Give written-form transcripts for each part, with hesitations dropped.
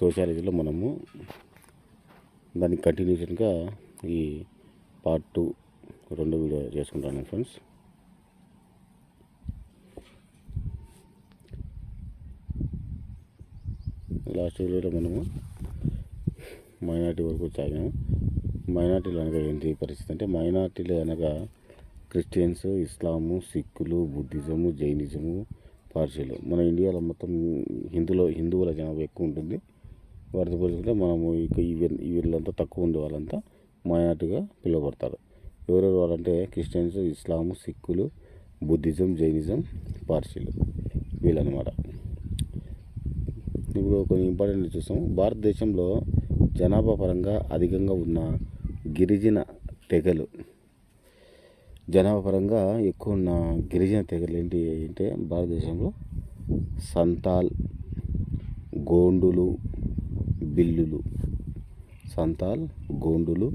సోషాలజీలో మనము దాని కంటిన్యూషన్గా ఈ పార్ట్ 2 2 వీడియో చేసుకుంటాను ఫ్రెండ్స్. లాస్ట్ వీడియోలో మనము మైనార్టీ వరకు సాగాము. మైనార్టీలు అనగా ఏంటి పరిస్థితి అంటే, మైనార్టీలు అనగా క్రిస్టియన్స్, ఇస్లాము, సిక్కులు, బుద్ధిజము, జైనిజము, పార్సీలు. మన ఇండియాలో మొత్తం హిందువుల జనాభా ఎక్కువ ఉంటుంది. వారితో పోల్చుకుంటే మనము వీళ్ళంతా తక్కువ ఉండే వాళ్ళంతా మైనార్టీగా పిలువబడతారు. ఎవరెవరు వాళ్ళంటే క్రిస్టియన్స్, ఇస్లాము, సిక్కులు, బుద్ధిజం, జైనిజం, పార్సీలు వీళ్ళనమాట. ఇప్పుడు కొన్ని ఇంపార్టెంట్ చూస్తాం. భారతదేశంలో జనాభా పరంగా అధికంగా ఉన్న గిరిజన తెగలు, జనాభా పరంగా ఎక్కువ ఉన్న గిరిజన తెగలు ఏంటి అంటే భారతదేశంలో సంతాల్, గోండులు, బిల్లులు. సంతాల్, గోండులు,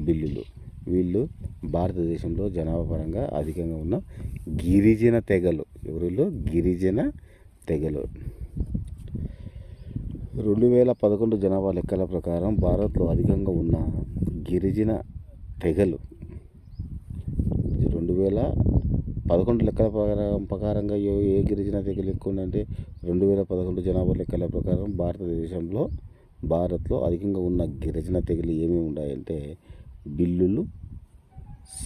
బిల్లులు వీళ్ళు భారతదేశంలో జనాభా పరంగా అధికంగా ఉన్న గిరిజన తెగలు. ఎవరిలో? గిరిజన తెగలు. 2011 జనాభా లెక్కల ప్రకారం భారత్లో అధికంగా ఉన్న గిరిజన తెగలు 2011 లెక్కల ప్రకారంగా ఏ గిరిజన తెగలు ఎక్కువ ఉందంటే 2011 జనాభా లెక్కల ప్రకారం భారత్లో అధికంగా ఉన్న గిరిజన తెగలు ఏమేమి ఉన్నాయంటే బిల్లులు,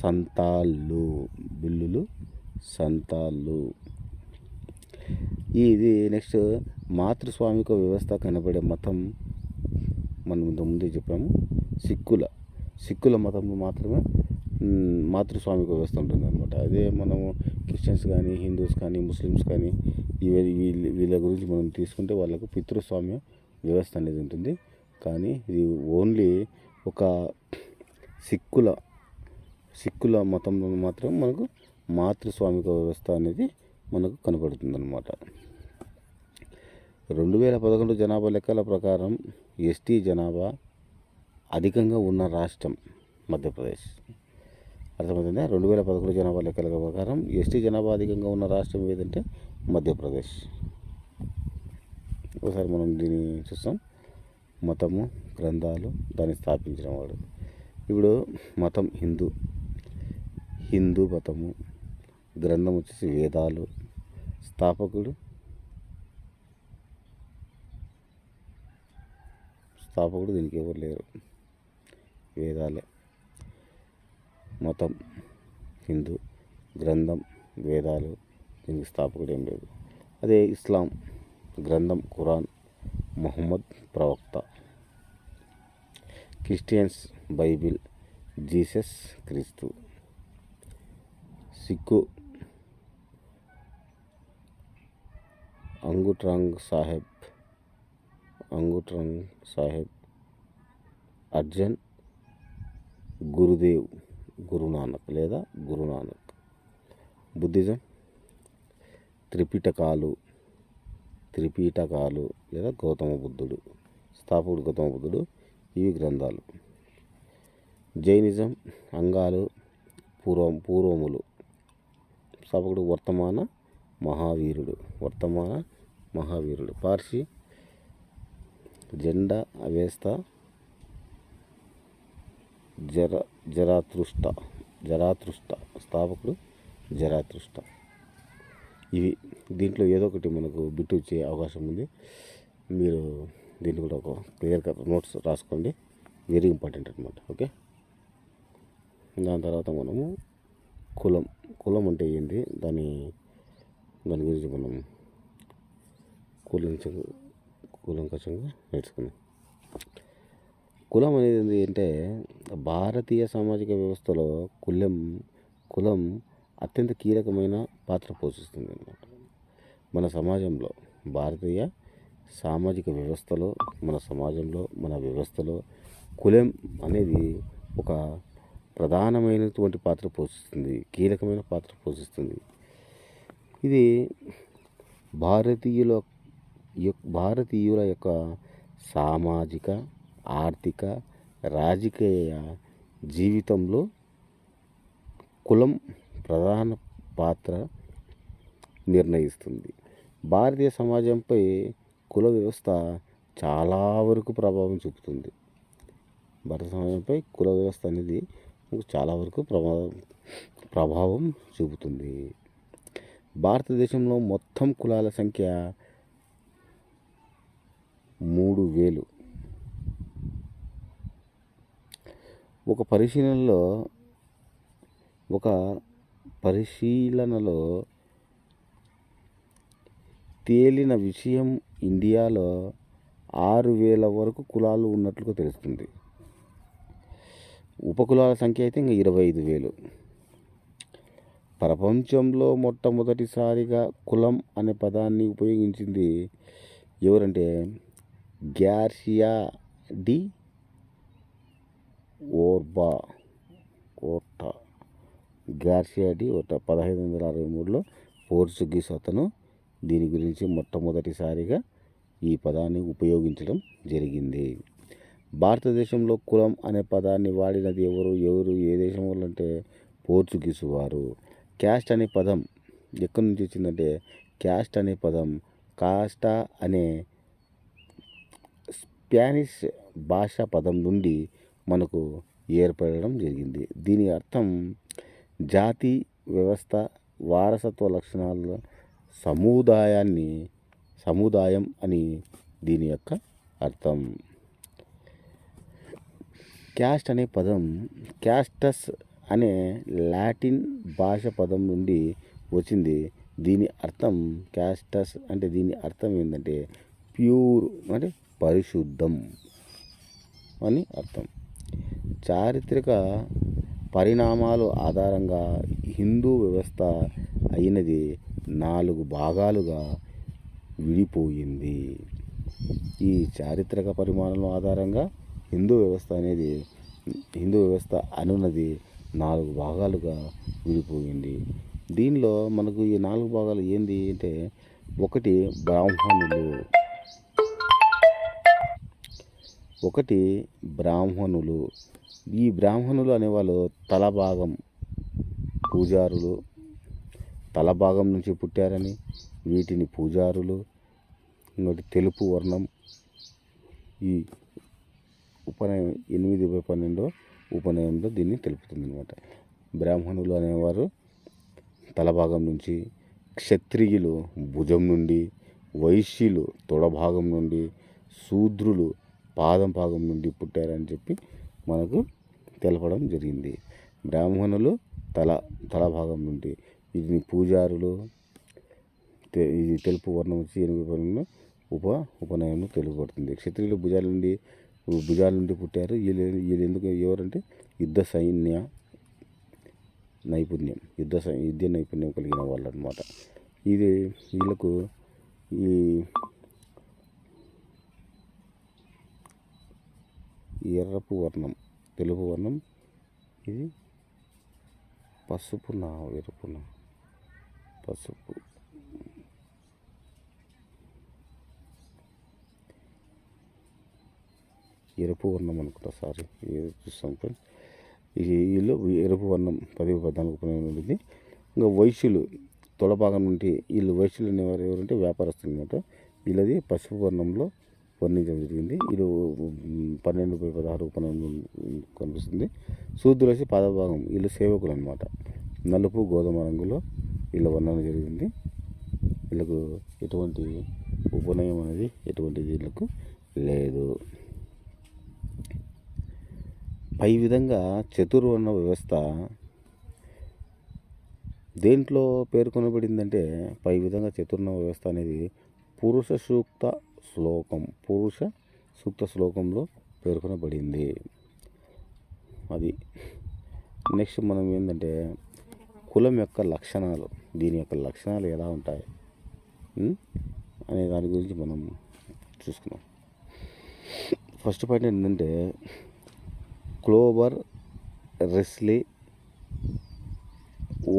సంతాళ్ళు. ఇది నెక్స్ట్ మాతృస్వామిక వ్యవస్థ కనబడే మతం మనం ఇంతకుముందే చెప్పాము. సిక్కుల మతంలో మాత్రమే మాతృస్వామిక వ్యవస్థ ఉంటుంది అనమాట. అదే మనము క్రిస్టియన్స్ కానీ, హిందూస్ కానీ, ముస్లిమ్స్ కానీ వీళ్ళ గురించి మనం తీసుకుంటే వాళ్ళకు పితృస్వామ్య వ్యవస్థ అనేది ఉంటుంది. కానీ ఇది ఓన్లీ ఒక సిక్కుల మతంలో మాత్రం మనకు మాతృస్వామిక వ్యవస్థ అనేది మనకు కనబడుతుంది అన్నమాట. 2011 జనాభా లెక్కల ప్రకారం ఎస్టీ జనాభా అధికంగా ఉన్న రాష్ట్రం మధ్యప్రదేశ్. అర్థమవుతుందా? 2011 జనాభా లెక్కల ప్రకారం ఎస్టీ జనాభా అధికంగా ఉన్న రాష్ట్రం ఏదంటే మధ్యప్రదేశ్. ఒకసారి మనం దీన్ని చూస్తాం. మతము, గ్రంథాలు, దాన్ని స్థాపించిన వాడు. ఇప్పుడు మతం హిందూ మతము, గ్రంథం వచ్చేసి వేదాలు. స్థాపకుడు దీనికి ఎవరు లేరు, వేదాలే. మతం హిందూ, గ్రంథం వేదాలు, దీనికి స్థాపకుడు ఏం లేదు. అదే ఇస్లాం గ్రంథం ఖురాన్, ముహమ్మద్ ప్రవక్త. క్రిస్టియన్స్ బైబిల్, జీసస్ క్రీస్తు. సిక్కు అంగుట్రాంగ్ సాహెబ్, అర్జన్, గురుదేవ్, గురునానక్. బుద్ధిజం త్రిపిటకాలు లేదా గౌతమ బుద్ధుడు, స్థాపకుడు గౌతమ బుద్ధుడు. ఇవి గ్రంథాలు. జైనిజం అంగాలు, పూర్వములు. స్థాపకుడు వర్తమాన మహావీరుడు. పార్సీ జెండా అవేస్త, జరాతృష్ట. స్థాపకుడు జరాతృష్ట. ఇవి దీంట్లో ఏదో ఒకటి మనకు బిట్టు వచ్చే అవకాశం ఉంది. మీరు దీన్ని కూడా ఒక క్లియర్గా నోట్స్ రాసుకోండి. వెరీ ఇంపార్టెంట్ అనమాట. ఓకే. దాని తర్వాత మనము కులం అంటే ఏంటి, దాని గురించి మనం కూలంకషంగా నేర్చుకుందాం. కులం అనేది ఏంటంటే భారతీయ సామాజిక వ్యవస్థలో కులం అత్యంత కీలకమైన పాత్ర పోషిస్తుంది అన్నమాట. మన సమాజంలో, భారతీయ సామాజిక వ్యవస్థలో, మన వ్యవస్థలో కులం అనేది ఒక ప్రధానమైనటువంటి పాత్ర పోషిస్తుంది, కీలకమైన పాత్ర పోషిస్తుంది. ఇది భారతీయుల యొక్క సామాజిక, ఆర్థిక, రాజకీయ జీవితంలో కులం ప్రధాన పాత్ర నిర్ణయిస్తుంది. భారతీయ సమాజంపై కుల వ్యవస్థ చాలా వరకు ప్రభావం చూపుతుంది. భారత సమాజంపై కుల వ్యవస్థ అనేది చాలా వరకు ప్రభావం చూపుతుంది. భారతదేశంలో మొత్తం కులాల సంఖ్య 3000. ఒక పరిశీలనలో తేలిన విషయం ఇండియాలో 6000 వరకు కులాలు ఉన్నట్లుగా తెలుస్తుంది. ఉపకులాల సంఖ్య అయితే ఇంకా 25,000. ప్రపంచంలో మొట్టమొదటిసారిగా కులం అనే పదాన్ని ఉపయోగించింది ఎవరంటే Garcia de Orta. Garcia de Orta 1563లో పోర్చుగీస్ అతను దీని గురించి మొట్టమొదటిసారిగా ఈ పదాన్ని ఉపయోగించడం జరిగింది. భారతదేశంలో కులం అనే పదాన్ని వాడినది ఎవరు ఏ దేశం వాళ్ళు అంటే పోర్చుగీసు వారు. క్యాస్ట్ అనే పదం ఎక్కడి నుంచి వచ్చిందంటే క్యాస్ట్ అనే పదం కాస్టా అనే స్పానిష్ భాషా పదం నుండి మనకు ఏర్పడడం జరిగింది. దీని అర్థం జాతి వ్యవస్థ వారసత్వ లక్షణాల సముదాయం అని దీని యొక్క అర్థం. క్యాస్ట్ అనే పదం క్యాస్టస్ అనే లాటిన్ భాష పదం నుండి వచ్చింది. దీని అర్థం క్యాస్టస్ అంటే దీని అర్థం ఏంటంటే ప్యూర్ అంటే పరిశుద్ధం అని అర్థం. చారిత్రక పరిణామాలు ఆధారంగా హిందూ వ్యవస్థ అయినది 4 భాగాలుగా విడిపోయింది. ఈ చారిత్రక పరిమాణాల ఆధారంగా హిందూ వ్యవస్థ అనున్నది 4 భాగాలుగా విడిపోయింది. దీనిలో మనకు ఈ 4 భాగాలు ఏంది అంటే ఒకటి బ్రాహ్మణులు. ఈ బ్రాహ్మణులు అనేవాళ్ళు పూజారులు తలభాగం నుంచి పుట్టారని వీటిని పూజారులు. ఇంకోటి తెలుపు వర్ణం. ఈ ఉపనయనం 8/12 ఉపనయనంలో దీన్ని తెలుపుతుంది అనమాట. బ్రాహ్మణులు అనేవారు తలభాగం నుంచి, క్షత్రియులు భుజం నుండి, వైశ్యులు తొడభాగం నుండి, శూద్రులు పాదం భాగం నుండి పుట్టారని చెప్పి మనకు తెలపడం జరిగింది. బ్రాహ్మణులు తల భాగం నుండి, ఇది పూజారులు, ఇది తెలుపు వర్ణం వచ్చి 8/12 ఉపనయనం తెలుపబడుతుంది. క్షత్రియులు భుజాల నుండి పుట్టారు. వీళ్ళు ఎందుకు ఎవరంటే యుద్ధ నైపుణ్యం కలిగిన వాళ్ళు అనమాట. ఇది వీళ్ళకు ఈ ఎరుపు వర్ణం, తెలుపు వర్ణం, ఇది పసుపు ఎరుపు వర్ణం అనుకుంటా, సారీ చూస్తాం ఫ్రెండ్స్. వీళ్ళు ఎరుపు వర్ణం 10/14 ఉంటుంది. ఇంకా వైశ్యులు తొలభాగం నుండి వైశ్యులు అనేవారు ఎవరంటే వ్యాపారస్తులు అనమాట. వీళ్ళది పసుపు వర్ణంలో వర్ణించడం జరిగింది. వీళ్ళు 12/16 ఉపనయనం కనిపిస్తుంది. శూద్రులు వచ్చి పాదభాగం, వీళ్ళు సేవకులు అనమాట. నలుపు గోధుమ రంగులో వీళ్ళ వర్ణన జరిగింది. వీళ్ళకు ఎటువంటి ఉపనయం అనేది ఎటువంటిది వీళ్ళకు లేదు. పై విధంగా చతుర్వర్ణ వ్యవస్థ దేంట్లో పేర్కొనబడిందంటే పై విధంగా చతుర్వర్ణ వ్యవస్థ అనేది పురుష సూక్త శ్లోకంలో పేర్కొనబడింది. అది నెక్స్ట్ మనం ఏంటంటే కులం యొక్క లక్షణాలు, దీని యొక్క లక్షణాలు ఎలా ఉంటాయి అనే దాని గురించి మనం చూసుకున్నాం. ఫస్ట్ పాయింట్ ఏంటంటే క్లోబర్ రెస్లీ,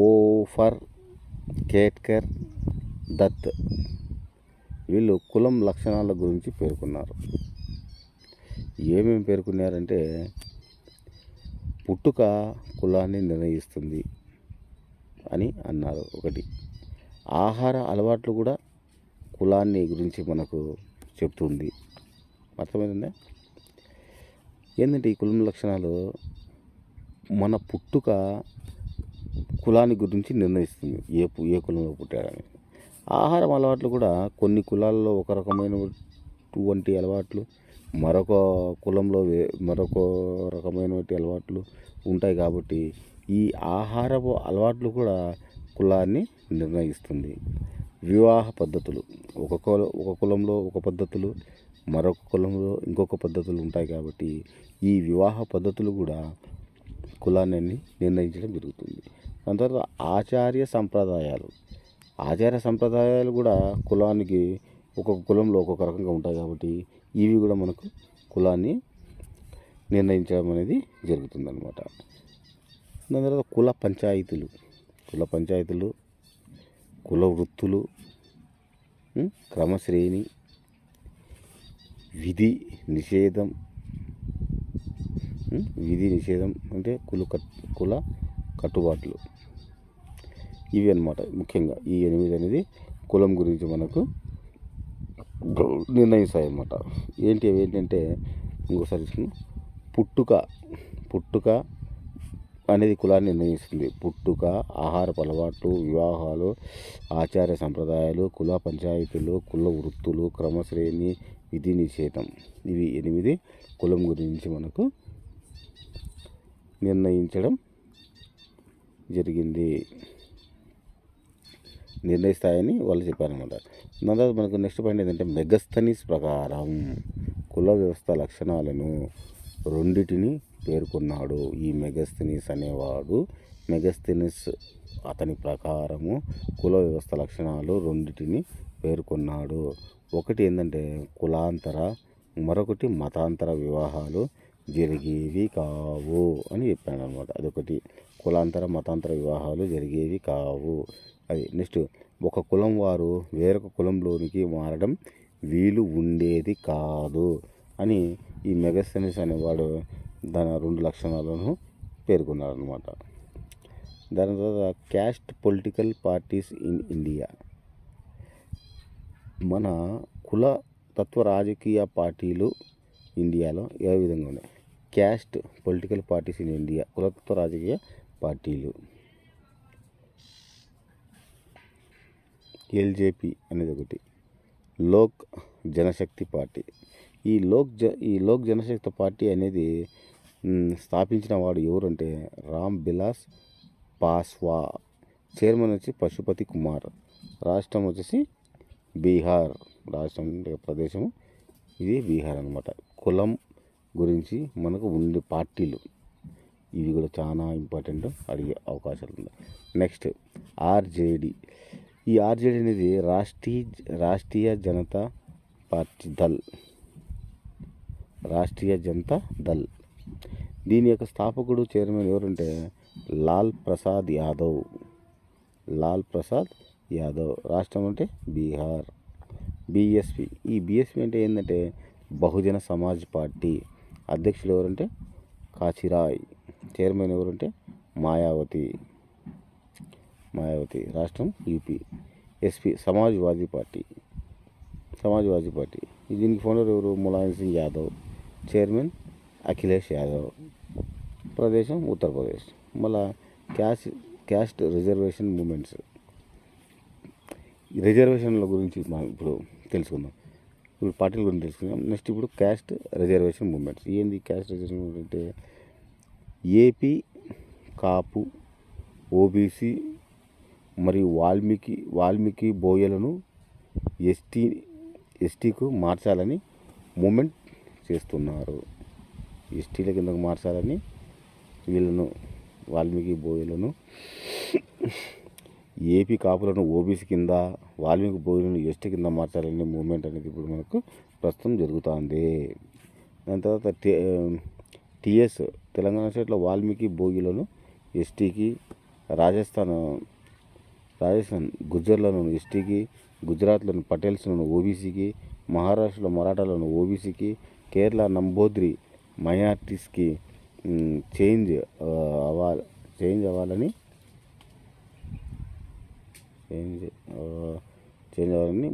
ఓఫర్, కేట్కర్, దత్ వీళ్ళు కులం లక్షణాల గురించి పేర్కొన్నారు. ఏమేమి పేర్కొన్నారంటే పుట్టుక కులాన్ని నిర్ణయిస్తుంది అని అన్నారు. ఒకటి ఆహార అలవాట్లు కూడా కులాన్ని గురించి మనకు చెప్తుంది. అర్థమైందా? ఏంటంటే ఈ కులం లక్షణాలు మన పుట్టుక కులాన్ని గురించి నిర్ణయిస్తుంది, ఏ కులంలో పుట్టాడని. ఆహారం అలవాట్లు కూడా కొన్ని కులాల్లో ఒక రకమైనటువంటి అలవాట్లు, మరొక కులంలో మరొక రకమైనటువంటి అలవాట్లు ఉంటాయి. కాబట్టి ఈ ఆహారపు అలవాట్లు కూడా కులాన్ని నిర్ణయిస్తుంది. వివాహ పద్ధతులు ఒక కులంలో ఒక పద్ధతులు, మరొక కులంలో ఇంకొక పద్ధతులు ఉంటాయి. కాబట్టి ఈ వివాహ పద్ధతులు కూడా కులాన్ని నిర్ణయించడం జరుగుతుంది. దాని తర్వాత ఆచార సంప్రదాయాలు కూడా కులానికి ఒక్కొక్క కులంలో ఒక్కొక్క రకంగా ఉంటాయి. కాబట్టి ఇవి కూడా మనకు కులాన్ని నిర్ణయించడం అనేది జరుగుతుందన్నమాట. దాని తర్వాత కుల పంచాయతీలు, కుల వృత్తులు, క్రమశ్రేణి, విధి నిషేధం అంటే కుల కట్టుబాట్లు, ఇవి అన్నమాట. ముఖ్యంగా ఈ 8 అనేది కులం గురించి మనకు నిర్ణయిస్తాయి అన్నమాట. ఏంటంటే ఇంకోసారి చూసుకున్నాం. పుట్టుక అనేది కులాన్ని నిర్ణయిస్తుంది. పుట్టుక, ఆహారపు అలవాట్లు, వివాహాలు, ఆచార సంప్రదాయాలు, కుల పంచాయతీలు, కుల వృత్తులు, క్రమశ్రేణి, విధి నిషేధం, ఇవి 8 కులం గురించి మనకు నిర్ణయించడం జరిగింది, నిర్ణయిస్తాయని వాళ్ళు చెప్పారనమాట. దాని తర్వాత మనకు నెక్స్ట్ పాయింట్ ఏంటంటే మెగస్థనీస్ ప్రకారం కుల వ్యవస్థ లక్షణాలను 2 పేర్కొన్నాడు. ఈ మెగస్థనీస్ అతని ప్రకారము కుల వ్యవస్థ లక్షణాలు 2 పేర్కొన్నాడు. ఒకటి ఏంటంటే కులాంతర, మరొకటి మతాంతర వివాహాలు జరిగేవి కావు అని చెప్పాడు అనమాట. అదొకటి, కులాంతర మతాంతర వివాహాలు జరిగేవి కావు. అది నెక్స్ట్, ఒక కులం వారు వేరొక కులంలోనికి మారడం వీలు ఉండేది కాదు అని ఈ మెగస్థనీస్ అనేవాడు దాని 2 లక్షణాలను పేర్కొన్నాడు అనమాట. దాని తర్వాత caste political parties in India. మన కుల తత్వ రాజకీయ పార్టీలు ఇండియాలో ఏ విధంగా ఉన్నాయి? Caste political parties in India, కులతత్వ రాజకీయ పార్టీలు. ఎల్జేపీ అనేది ఒకటి, లోక్ జనశక్తి పార్టీ. ఈ లోక్ జనశక్తి పార్టీ అనేది స్థాపించిన వాడు ఎవరంటే రామ్ బిలాస్ పాస్వా. చైర్మన్ వచ్చి పశుపతి కుమార్. రాష్ట్రం వచ్చేసి బీహార్. రాష్ట్రం ప్రదేశము ఇది బీహార్ అనమాట. కులం గురించి మనకు ఉండే పార్టీలు ఇవి కూడా చాలా ఇంపార్టెంట్, అడిగే అవకాశాలు ఉన్నాయి. Next RJD. ఈ ఆర్జేడి అనేది రాష్ట్రీయ జనతా దళ్. దీని యొక్క స్థాపకుడు, చైర్మన్ ఎవరంటే లాల్ ప్రసాద్ యాదవ్. రాష్ట్రం అంటే బీహార్. బీఎస్పీ. ఈ బీఎస్పీ అంటే ఏంటంటే బహుజన సమాజ్ పార్టీ. అధ్యక్షులు ఎవరంటే కాచిరాయ్. చైర్మన్ ఎవరంటే మాయావతి. రాష్ట్రం యూపీ. SP Samajwadi party. దీనికి ఫౌండర్ ఎవరు? ములాయం సింగ్ యాదవ్. చైర్మన్ అఖిలేష్ యాదవ్. ప్రదేశం ఉత్తరప్రదేశ్. మళ్ళా క్యాస్ట్ రిజర్వేషన్ మూమెంట్స్. రిజర్వేషన్ల గురించి మనం ఇప్పుడు తెలుసుకుందాం. ఇప్పుడు పార్టీల గురించి తెలుసుకుందాం. నెక్స్ట్ ఇప్పుడు క్యాస్ట్ రిజర్వేషన్ మూమెంట్స్. ఏంది క్యాస్ట్ రిజర్వేషన్ మూమెంట్ అంటే? ఏపీ కాపు, ఓబీసీ మరియు వాల్మీకి బోయలను ఎస్టీకు మార్చాలని మూమెంట్ చేస్తున్నారు. ఎస్టీల కిందకు మార్చాలని వీళ్ళను, వాల్మీకి బోయలను, ఏపీ కాపులను ఓబీసీ కింద, వాల్మీకి బోయలను ఎస్టీ కింద మార్చాలనే మూమెంట్ అనేది ఇప్పుడు మనకు ప్రస్తుతం జరుగుతుంది. దాని తర్వాత టీఎస్ తెలంగాణ స్టేట్లో వాల్మీకి బోయిలను ఎస్టీకి, రాజస్థాన్ గుజ్జర్లను ఎస్టీకి, గుజరాత్లోని పటేల్స్లను ఓబీసీకి, మహారాష్ట్రలో మరాఠాలను ఓబీసీకి, కేరళ నంబూద్రి మైనార్టీస్కి చేంజ్ అవ్వాలని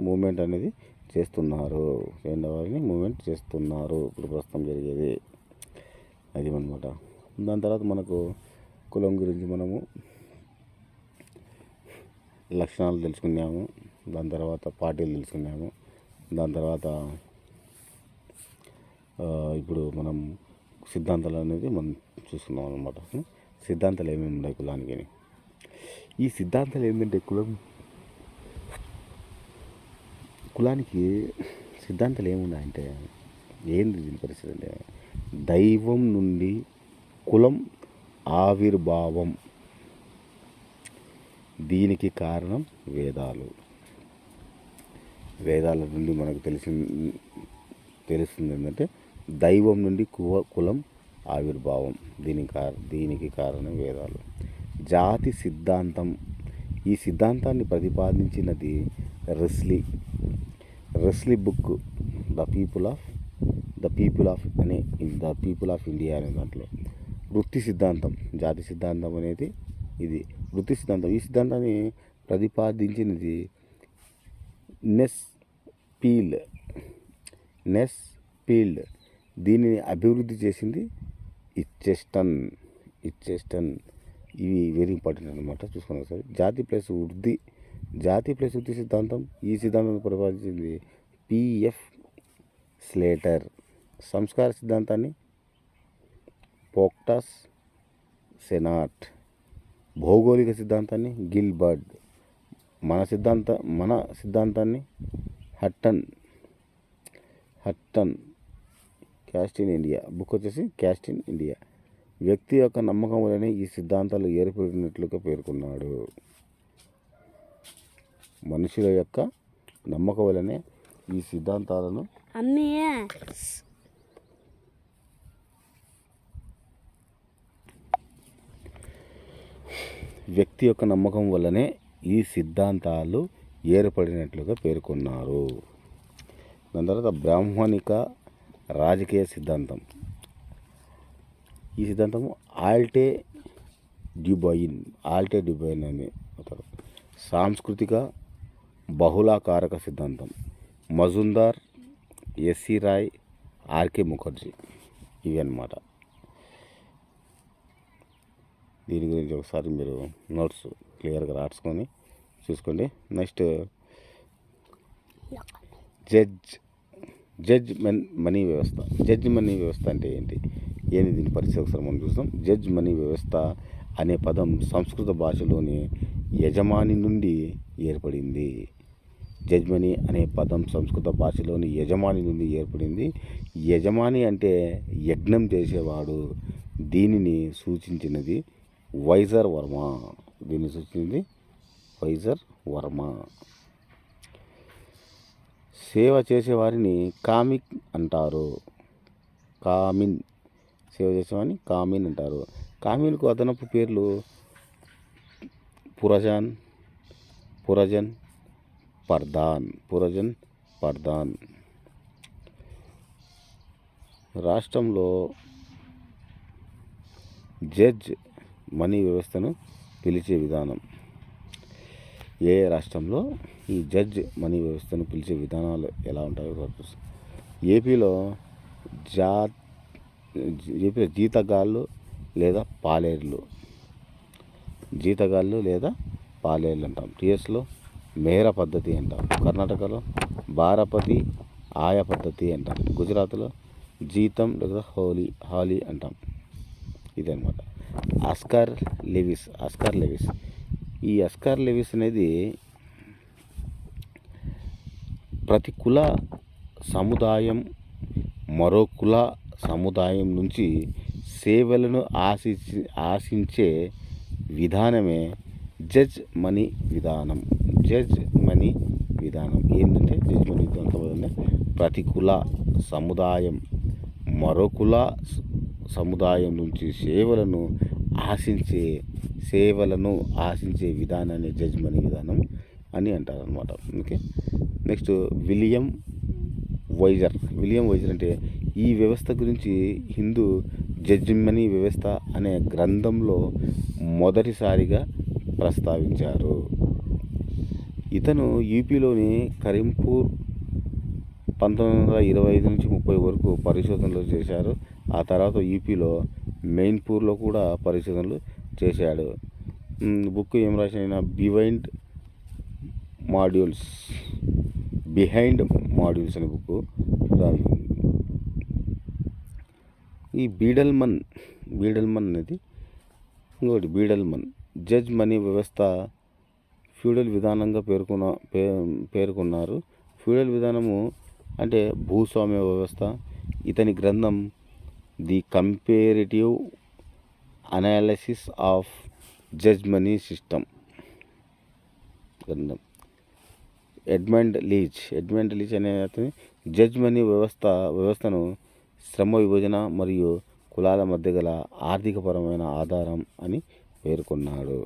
మూమెంట్ అనేది చేస్తున్నారు, వారిని మూమెంట్ చేస్తున్నారు ఇప్పుడు ప్రస్తుతం జరిగేది అది అనమాట. దాని తర్వాత మనకు కులం గురించి మనము లక్షణాలు తెలుసుకున్నాము, దాని తర్వాత పార్టీలు తెలుసుకున్నాము, దాని తర్వాత ఇప్పుడు మనం సిద్ధాంతాలు అనేది మనం చూసుకున్నాం అనమాట. సిద్ధాంతాలు ఏమేమి ఉన్నాయి కులానికి. ఈ సిద్ధాంతాలు ఏంటంటే కులానికి సిద్ధాంతాలు ఏమున్నాయంటే ఏంది దీని పరిస్థితి అంటే దైవం నుండి కులం ఆవిర్భావం, దీనికి కారణం వేదాల నుండి మనకు తెలుస్తుంది ఏంటంటే దైవం నుండి కులం ఆవిర్భావం, దీనికి కారణం వేదాలు. జాతి సిద్ధాంతం, ఈ సిద్ధాంతాన్ని ప్రతిపాదించినది Risley book the People of India అనే దాంట్లో వృత్తి సిద్ధాంతం, జాతి సిద్ధాంతం అనేది ఇది వృత్తి సిద్ధాంతం. ఈ సిద్ధాంతాన్ని ప్రతిపాదించినది నెస్ పీల్డ్, దీనిని అభివృద్ధి చేసింది ఇచ్చెస్టన్. ఇవి వెరీ ఇంపార్టెంట్ అనమాట, చూసుకున్నాం సార్. జాతి ప్లస్ వృత్తి సిద్ధాంతం, ఈ సిద్ధాంతాన్ని ప్రతిపాదించింది పిఎఫ్ స్లేటర్. సంస్కార సిద్ధాంతాన్ని పోక్టాస్ సెనాట్. భౌగోళిక సిద్ధాంతాన్ని గిల్బర్ట్. మన సిద్ధాంతాన్ని Hutton. Caste in India, book వచ్చేసి క్యాస్ట్ ఇన్ ఇండియా. వ్యక్తి యొక్క నమ్మకం వలనే ఈ సిద్ధాంతాలు ఏర్పడినట్లుగా పేర్కొన్నాడు. మనుషుల యొక్క నమ్మకం వలనే ఈ సిద్ధాంతాలను వ్యక్తి యొక్క నమ్మకం వల్లనే ఈ సిద్ధాంతాలు ఏర్పడినట్లుగా పేర్కొన్నారు. దాని తర్వాత బ్రాహ్మణిక రాజకీయ సిద్ధాంతం. ఈ సిద్ధాంతము ఆల్టే డ్యూబయిన్ అని అవుతారు. సాంస్కృతిక బహుళాకారక సిద్ధాంతం మజుందార్, ఎస్సి రాయ్, ఆర్కే ముఖర్జీ, ఇవి అన్నమాట. దీని గురించి ఒకసారి మీరు నోట్స్ క్లియర్గా రాసుకొని చూసుకోండి. నెక్స్ట్ జడ్జ్ మనీ వ్యవస్థ. మనీ వ్యవస్థ అంటే ఏంటి దీని పరిస్థితి ఒకసారి మనం చూస్తాం. జడ్జ్ మనీ వ్యవస్థ అనే పదం సంస్కృత భాషలోని యజమాని నుండి ఏర్పడింది. జడ్జ్ మనీ అనే పదం సంస్కృత భాషలోని యజమాని నుండి ఏర్పడింది. యజమాని అంటే యజ్ఞం చేసేవాడు. దీనిని సూచించినది వైజర్ వర్మ. సేవ చేసేవారిని కామిక్ అంటారు. సేవ చేసేవారిని కామిన్ అంటారు. కామిన్కు అదనపు పేర్లు పురజన్, పర్దాన్. రాష్ట్రంలో జడ్జ్ మనీ వ్యవస్థను పిలిచే విధానం. ఏ రాష్ట్రంలో ఈ జడ్జ్ మనీ వ్యవస్థను పిలిచే విధానాలు ఎలా ఉంటాయో ఏపీలో జీతగాళ్ళు లేదా పాలేర్లు అంటాం. టీఎస్లో మేర పద్ధతి అంటాం. కర్ణాటకలో బారపతి ఆయ పద్ధతి అంటాం. గుజరాత్లో జీతం లేదా హాలీ అంటాం. ఇదన్నమాట. Oscar Lewis. ఈ ఆస్కార్ లెవిస్ అనేది ప్రతి కుల సముదాయం మరో కుల సముదాయం నుంచి సేవలను ఆశించే విధానమే జడ్జ్ మనీ విధానం. ఏంటంటే జడ్జ్ మనీ విధానం ప్రతి కుల సముదాయం మరో కుల సముదాయం నుంచి సేవలను ఆశించే విధానాన్ని జడ్జ్ మనీ విధానం అని అంటారు అనమాట. ఓకే. నెక్స్ట్ విలియం వైజర్ అంటే ఈ వ్యవస్థ గురించి హిందూ జడ్జ్ మనీ వ్యవస్థ అనే గ్రంథంలో మొదటిసారిగా ప్రస్తావించారు. ఇతను యూపీలోని కరీంపూర్ 1925 నుంచి 30 వరకు పరిశోధనలు చేశారు. ఆ తర్వాత యూపీలో మెయిన్పూర్లో కూడా పరిశోధనలు చేశాడు. బుక్ ఏం రాసిన బిహైండ్ మాడ్యూల్స్ అనే బుక్. ఈ బీడల్మన్ అనేది ఇంకోటి బీడల్మన్ జడ్జ్ మనీ వ్యవస్థ ఫ్యూడల్ విధానంగా పేర్కొన్నారు. ఫ్యూడల్ విధానము అంటే భూస్వామ్య వ్యవస్థ. ఇతని గ్రంథం the comparative analysis of judge money system గ్రంథం. ఎడ్మండ్ లీచ్ అనే అతని జడ్జ్ మనీ వ్యవస్థను శ్రమ విభజన మరియు కులాల మధ్య గల ఆర్థికపరమైన ఆధారం అని పేర్కొన్నాడు.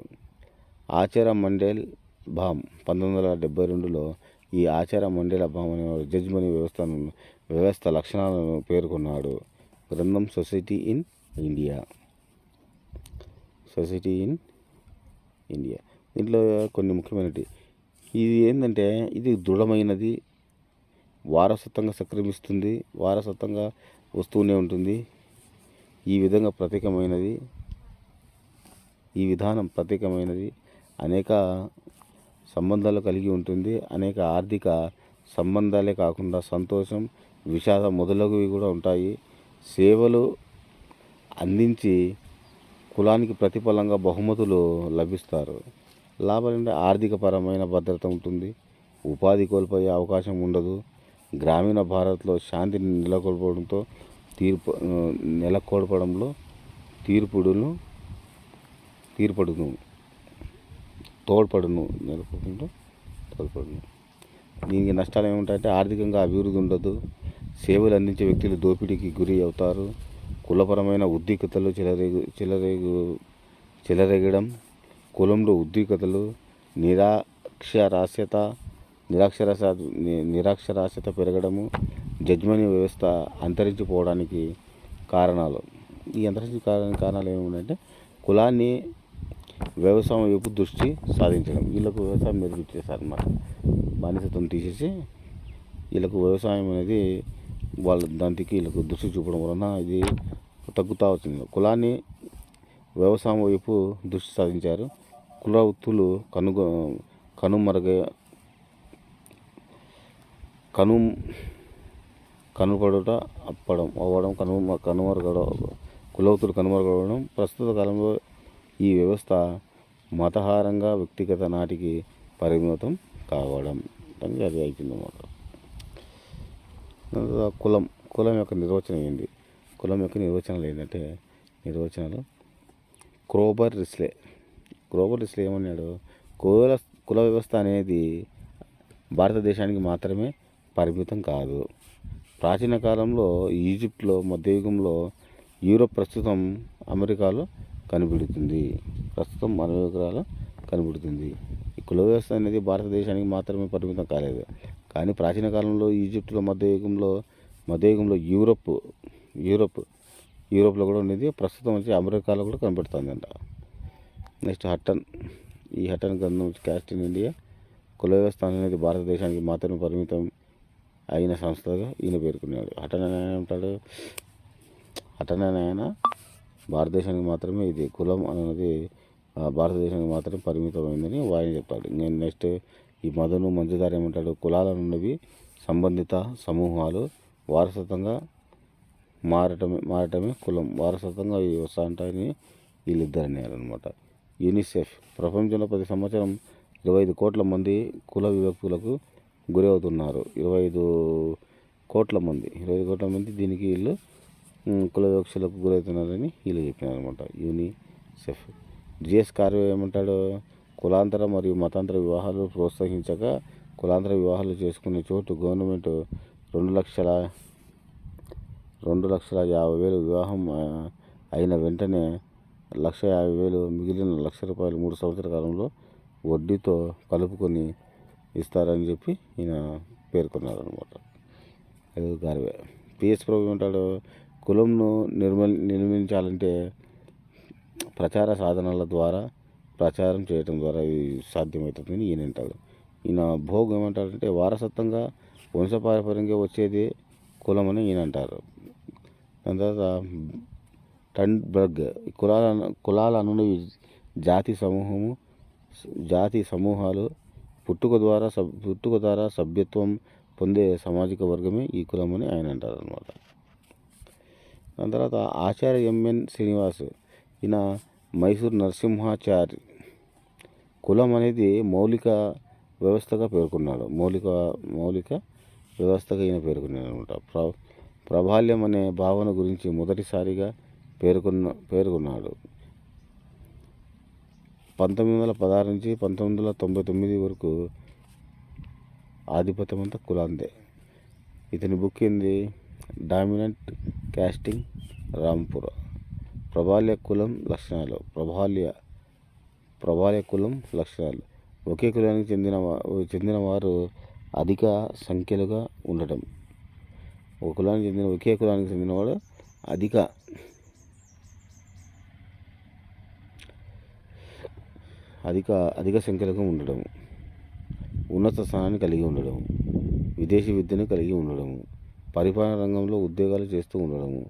ఆచార్య మండేల్ బామ్ 1972లో ఈ ఆచార్య మండేల బామ్ అనే జడ్జ్ మనీ వ్యవస్థ లక్షణాలను పేర్కొన్నాడు. గ్రంథం సొసైటీ ఇన్ ఇండియా. దీంట్లో కొన్ని ముఖ్యమైనవి. ఇది ఏంటంటే ఇది దృఢమైనది, వారసత్వంగా సంక్రమిస్తుంది, వారసత్వంగా వస్తూనే ఉంటుంది. ఈ విధానం ప్రత్యేకమైనది, అనేక సంబంధాలు కలిగి ఉంటుంది. అనేక ఆర్థిక సంబంధాలే కాకుండా సంతోషం, విషాదం మొదలగువి కూడా ఉంటాయి. సేవలు అందించి కులానికి ప్రతిఫలంగా బహుమతులు లభిస్తారు. లాభాలంటే ఆర్థికపరమైన భద్రత ఉంటుంది, ఉపాధి కోల్పోయే అవకాశం ఉండదు. గ్రామీణ భారత్లో శాంతిని నెలకొల్పడంలో తోడ్పడును. దీనికి నష్టాలు ఏముంటాయంటే ఆర్థికంగా అభివృద్ధి ఉండదు, సేవలు అందించే వ్యక్తులు దోపిడీకి గురి అవుతారు, కులపరమైన ఉద్రిక్తతలు చెలరేగడం, కులంలో ఉద్రిక్తతలు, నిరక్షరాస్యత పెరగడము, జడ్జ్మెంట్ వ్యవస్థ అంతరించిపోవడానికి కారణాలు. ఈ కారణాలు ఏమున్నాయంటే కులాన్ని వ్యవసాయం వైపు దృష్టి సాధించడం. వీళ్ళకు వ్యవసాయం నేర్పించేశారన్నమాట. బానిసత్వం తీసేసి వీళ్ళకు వ్యవసాయం అనేది దానికి వీళ్ళకు దృష్టి చూపడం వలన ఇది తగ్గుతూ వచ్చింది. కులాన్ని వ్యవసాయం వైపు దృష్టి సాధించారు. కుల వృత్తులు కనుమరుగవడం. ప్రస్తుత కాలంలో ఈ వ్యవస్థ మతహారంగా వ్యక్తిగత నాటికి పరిమితం కావడం అని అది అయిపోయిందన్నమాట. కులం యొక్క నిర్వచనం ఏంటి? కులం యొక్క నిర్వచనాలు ఏంటంటే గ్రోబర్ రిస్లే ఏమన్నాడు? కుల వ్యవస్థ అనేది భారతదేశానికి మాత్రమే పరిమితం కాదు. ప్రాచీన కాలంలో ఈజిప్ట్లో, మధ్యయుగంలో, యూరోప్, ప్రస్తుతం అమెరికాలో కనబడుతుంది. ఈ కుల వ్యవస్థ అనేది భారతదేశానికి మాత్రమే పరిమితం కాలేదు. కానీ ప్రాచీన కాలంలో ఈజిప్ట్లో, మధ్యయుగంలో యూరోప్లో కూడా ఉండేది. ప్రస్తుతం వచ్చి అమెరికాలో కూడా కనబడుతుందంట. నెక్స్ట్ హట్టన్ గ్రంథం క్యాస్ట్ ఇన్ ఇండియా. కుల వ్యవస్థ అనేది భారతదేశానికి మాత్రమే పరిమితం అయిన సంస్థగా ఈయన పేర్కొన్నాడు. హట్టన్ ఆయన భారతదేశానికి మాత్రమే ఇది కులం అనేది భారతదేశానికి మాత్రమే పరిమితమైందని ఆయన చెప్తాడు. నేను నెక్స్ట్ ఈ మంజుదారు ఏమంటాడు? కులాలనున్నవి సంబంధిత సమూహాలు, వారసత్వంగా మారటమే కులం. వారసత్వంగా వస్తా ఉంటాయని వీళ్ళిద్దరు అన్నారు అనమాట. యూనిసెఫ్ ప్రపంచంలో ప్రతి సంవత్సరం 25 కోట్ల మంది కుల వివక్షలకు గురి అవుతున్నారు. 25 కోట్ల మంది దీనికి వీళ్ళు కుల వివక్షలకు గురవుతున్నారని వీళ్ళు చెప్పినారు అనమాట. యూనిసెఫ్. జిఎస్ కార్వే ఏమంటాడు? కులాంతర మరియు మతాంతర వివాహాలు ప్రోత్సహించక కులాంతర వివాహాలు చేసుకునే చోటు గవర్నమెంట్ 2,50,000 వివాహం అయిన వెంటనే 1,50,000 మిగిలిన ₹1,00,000 3 సంవత్సరాల కాలంలో వడ్డీతో కలుపుకొని ఇస్తారని చెప్పి ఈయన పేర్కొన్నారు అనమాట. గార్వే. పిఎస్ ప్రభు ఏమంటాడు? కులంను నిర్మించాలంటే ప్రచార సాధనాల ద్వారా ప్రచారం చేయడం ద్వారా ఇది సాధ్యమవుతుందని ఈయన అంటాడు. ఈయన భోగ్ ఏమంటాడంటే వారసత్వంగా వంశపారంపర్యంగా వచ్చేది కులం అని ఈయన అంటారు. దాని తర్వాత టన్బర్గ్ కులాల అనునవి జాతి సమూహాలు పుట్టుక ద్వారా సభ్యత్వం పొందే సామాజిక వర్గమే ఈ కులం అని ఆయన అంటారు అనమాట. దాని తర్వాత ఆచార్య ఎంఎన్ శ్రీనివాస్, ఈయన మైసూర్ నరసింహాచారి కులం అనేది మౌలిక వ్యవస్థగా పేర్కొన్నాడు. మౌలిక వ్యవస్థగా ఈయన పేర్కొన్నాడు అనమాట. ప్రాబల్యం అనే భావన గురించి మొదటిసారిగా పేర్కొన్నాడు. 1916 నుంచి 1999 వరకు ఆధిపత్యం అంతా కులాందే. ఇతని బుక్ ఏంది? Dominant casting Rampura. ప్రాబల్య కులం లక్షణాలు. ప్రాబల్య కులం లక్షణాలు. ఒకే కులానికి చెందిన వారు అధిక సంఖ్యలుగా ఉండటం. ఒకే కులానికి చెందినవాడు అధిక సంఖ్యలుగా ఉండడం. ఉన్నత స్థానాన్ని కలిగి ఉండడం. విదేశీ విద్యను కలిగి ఉండడము. పరిపాలన రంగంలో ఉద్యోగాలు చేస్తూ ఉండడము.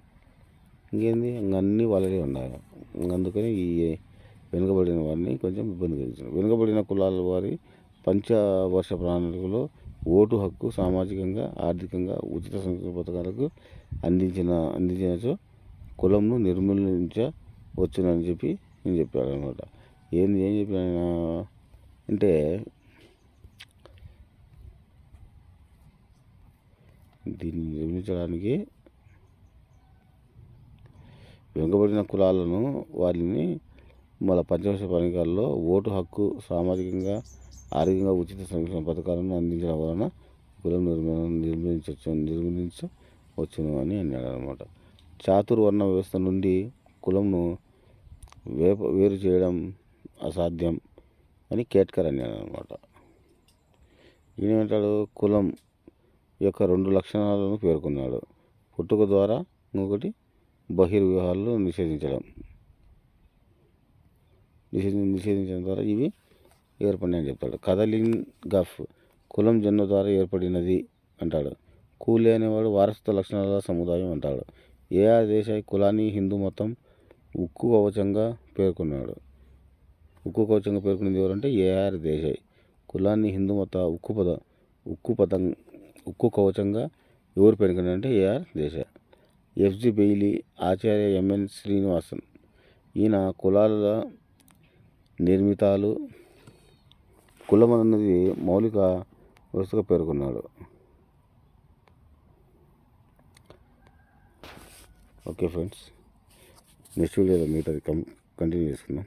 ఇంకేంది, అన్నీ వాళ్ళే ఉన్నాయి. అందుకని ఈ వెనుకబడిన వారిని కొంచెం ఇబ్బంది కలిగించారు. వెనుకబడిన కులాల వారి పంచవర్ష ప్రణాళికలో ఓటు హక్కు సామాజికంగా, ఆర్థికంగా ఉచిత సంక్షేమ పథకాలకు అందించినచో కులంను నిర్మూలించవచ్చునని చెప్పి నేను చెప్పాడు అనమాట. ఏం చెప్పిన అంటే దీన్ని నిర్మించడానికి వెనుకబడిన కులాలను వారిని మన పంచవర్ష ప్రణాళికల్లో ఓటు హక్కు సామాజికంగా, ఆర్థికంగా ఉచిత సంక్షేమ పథకాలను అందించడం వలన కులం నిర్మూలించవచ్చును అని అన్నాడు అనమాట. చాతుర్వర్ణ వ్యవస్థ నుండి కులంను వేరు చేయడం అసాధ్యం అని కేట్కర్ అన్నాడు అనమాట. ఈయన ఏమంటాడు? కులం యొక్క 2 లక్షణాలను పేర్కొన్నాడు. పుట్టుక ద్వారా, ఇంకొకటి బహిర్వివాహాలను నిషేధించడం ద్వారా ఇవి ఏర్పడినాయని చెప్తాడు. కథలిన్ గఫ్ కులం జన్మ ద్వారా ఏర్పడినది అంటాడు. కూలీ అనేవాడు వారసత్వ లక్షణాల సముదాయం అంటాడు. ఏఆర్ దేశాయ్ కులాన్ని హిందూ మతం ఉక్కు కవచంగా పేర్కొన్నాడు. ఉక్కు కవచంగా పేర్కొన్నది ఎవరంటే ఏఆర్ దేశాయ్. కులాన్ని హిందూ మత ఉక్కు కవచంగా ఎవరు పేర్కొన్నారంటే ఏఆర్ దేశాయ్. ఎఫ్జి బెయిలీ, ఆచార్య ఎంఎన్ శ్రీనివాసన్, ఈయన కులాల నిర్మితాలు కులం అన్నది మౌలిక వ్యవస్థగా పేర్కొన్నాడు. ఓకే ఫ్రెండ్స్, నెక్స్ట్ వీడియోలో మిగతాది కంటిన్యూ చేసుకుందాం.